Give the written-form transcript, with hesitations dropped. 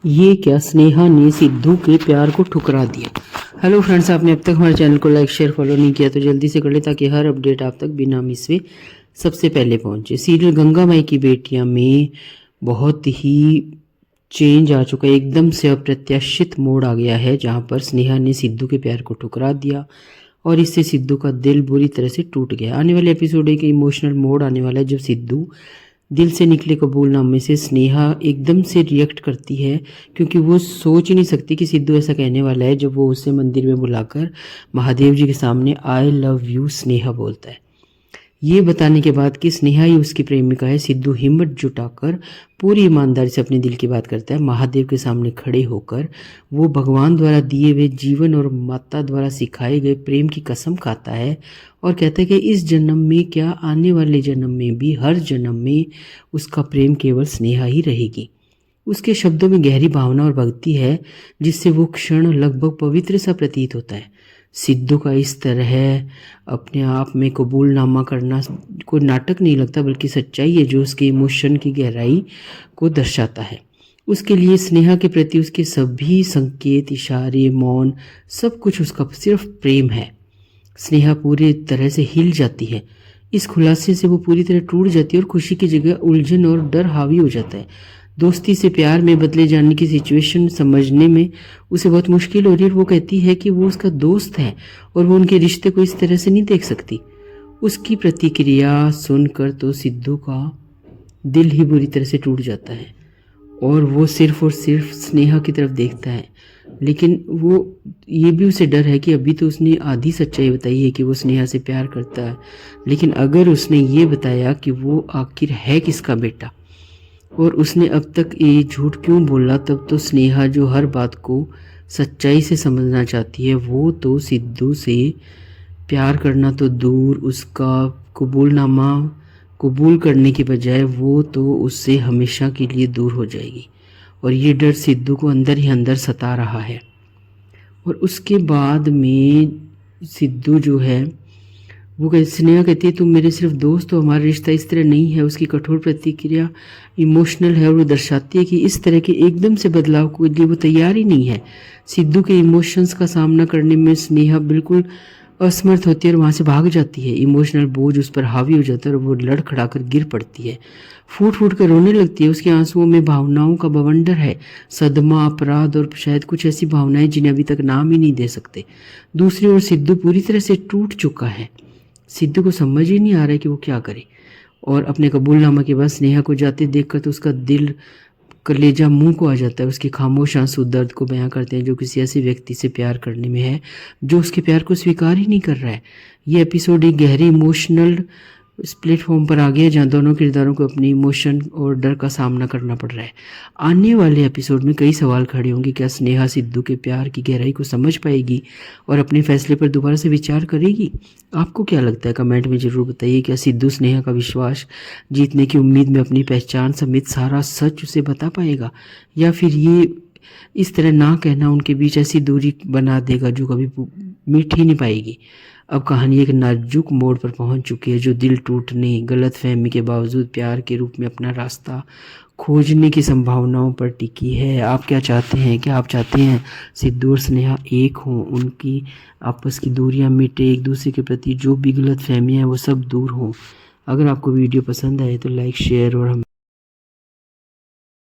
ये क्या, स्नेहा ने सिद्धू के प्यार को ठुकरा दिया। हेलो फ्रेंड्स, आपने अब तक हमारे चैनल को लाइक शेयर फॉलो नहीं किया तो जल्दी से कर ले ताकि हर अपडेट आप तक बिना मिस हुए सबसे पहले पहुंचे। सीरियल गंगा माई की बेटियां में बहुत ही चेंज आ चुका है, एकदम से अप्रत्याशित मोड़ आ गया है जहां पर स्नेहा ने सिद्धू के प्यार को ठुकरा दिया और इससे सिद्धू का दिल बुरी तरह से टूट गया। आने वाले एपिसोड एक इमोशनल मोड़ आने वाला है जब सिद्धू दिल से निकले कबूलनामे से स्नेहा एकदम से रिएक्ट करती है, क्योंकि वो सोच ही नहीं सकती कि सिद्धू ऐसा कहने वाला है जब वो उसे मंदिर में बुलाकर महादेव जी के सामने आई लव यू स्नेहा बोलता है। ये बताने के बाद कि स्नेहा ही उसकी प्रेमिका है, सिद्धू हिम्मत जुटाकर पूरी ईमानदारी से अपने दिल की बात करता है। महादेव के सामने खड़े होकर वो भगवान द्वारा दिए हुए जीवन और माता द्वारा सिखाए गए प्रेम की कसम खाता है और कहता है कि इस जन्म में क्या, आने वाले जन्म में भी, हर जन्म में उसका प्रेम केवल स्नेहा ही रहेगी। उसके शब्दों में गहरी भावना और भक्ति है जिससे वो क्षण लगभग पवित्र सा प्रतीत होता है। सिद्धू का इस तरह अपने आप में कबूलनामा करना कोई नाटक नहीं लगता बल्कि सच्चाई है जो उसके इमोशन की गहराई को दर्शाता है। उसके लिए स्नेहा के प्रति उसके सभी संकेत, इशारे, मौन, सब कुछ उसका सिर्फ प्रेम है। स्नेहा पूरी तरह से हिल जाती है। इस खुलासे से वो पूरी तरह टूट जाती है और खुशी की जगह उलझन और डर हावी हो जाता है। दोस्ती से प्यार में बदले जाने की सिचुएशन समझने में उसे बहुत मुश्किल हो रही है। वो कहती है कि वो उसका दोस्त है और वो उनके रिश्ते को इस तरह से नहीं देख सकती। उसकी प्रतिक्रिया सुनकर तो सिद्धू का दिल ही बुरी तरह से टूट जाता है और वो सिर्फ और सिर्फ स्नेहा की तरफ देखता है। लेकिन वो ये भी उसे डर है कि अभी तो उसने आधी सच्चाई बताई है कि वो स्नेहा से प्यार करता है, लेकिन अगर उसने ये बताया कि वो आखिर है किसका बेटा और उसने अब तक ये झूठ क्यों बोला, तब तो स्नेहा जो हर बात को सच्चाई से समझना चाहती है वो तो सिद्धू से प्यार करना तो दूर, उसका कबूलनामा कबूल करने के बजाय वो तो उससे हमेशा के लिए दूर हो जाएगी। और ये डर सिद्धू को अंदर ही अंदर सता रहा है। और उसके बाद में सिद्धू जो है वो स्नेहा कहती है तुम मेरे सिर्फ दोस्त हो, हमारा रिश्ता इस तरह नहीं है। उसकी कठोर प्रतिक्रिया इमोशनल है और वो दर्शाती है कि इस तरह के एकदम से बदलाव के लिए वो तैयार ही नहीं है। सिद्धू के इमोशंस का सामना करने में स्नेहा बिल्कुल असमर्थ होती है और वहाँ से भाग जाती है। इमोशनल बोझ उस पर हावी हो जाता है और वो लड़खड़ाकर गिर पड़ती है, फूट फूट कर रोने लगती है। उसके आंसुओं में भावनाओं का बवंडर है, सदमा, अपराध और शायद कुछ ऐसी भावनाएं जिन्हें अभी तक नाम ही नहीं दे सकते। दूसरी ओर सिद्धू पूरी तरह से टूट चुका है। सिद्धू को समझ ही नहीं आ रहा है कि वो क्या करे। और अपने कबूलनामा के बाद स्नेहा को जाते देखकर तो उसका दिल, कलेजा मुंह को आ जाता है। उसके खामोश आंसू दर्द को बयां करते हैं जो किसी ऐसे व्यक्ति से प्यार करने में है जो उसके प्यार को स्वीकार ही नहीं कर रहा है। ये एपिसोड एक गहरी इमोशनल इस प्लेटफॉर्म पर आ गया जहाँ दोनों किरदारों को अपने इमोशन और डर का सामना करना पड़ रहा है। आने वाले एपिसोड में कई सवाल खड़े होंगे। क्या स्नेहा सिद्धू के प्यार की गहराई को समझ पाएगी और अपने फैसले पर दोबारा से विचार करेगी? आपको क्या लगता है, कमेंट में ज़रूर बताइए। क्या सिद्धू स्नेहा का विश्वास जीतने की उम्मीद में अपनी पहचान समेत सारा सच उसे बता पाएगा, या फिर ये इस तरह ना कहना उनके बीच ऐसी दूरी बना देगा जो कभी मिट ही नहीं पाएगी? अब कहानी एक नाजुक मोड़ पर पहुंच चुकी है जो दिल टूटने, गलतफहमी के बावजूद प्यार के रूप में अपना रास्ता खोजने की संभावनाओं पर टिकी है। आप क्या चाहते हैं? क्या आप चाहते हैं सिद्धू और स्नेहा एक हों, उनकी आपस की दूरियां मिटे, एक दूसरे के प्रति जो भी गलतफहमियां हैं वो सब दूर हों? अगर आपको वीडियो पसंद आए तो लाइक, शेयर और हम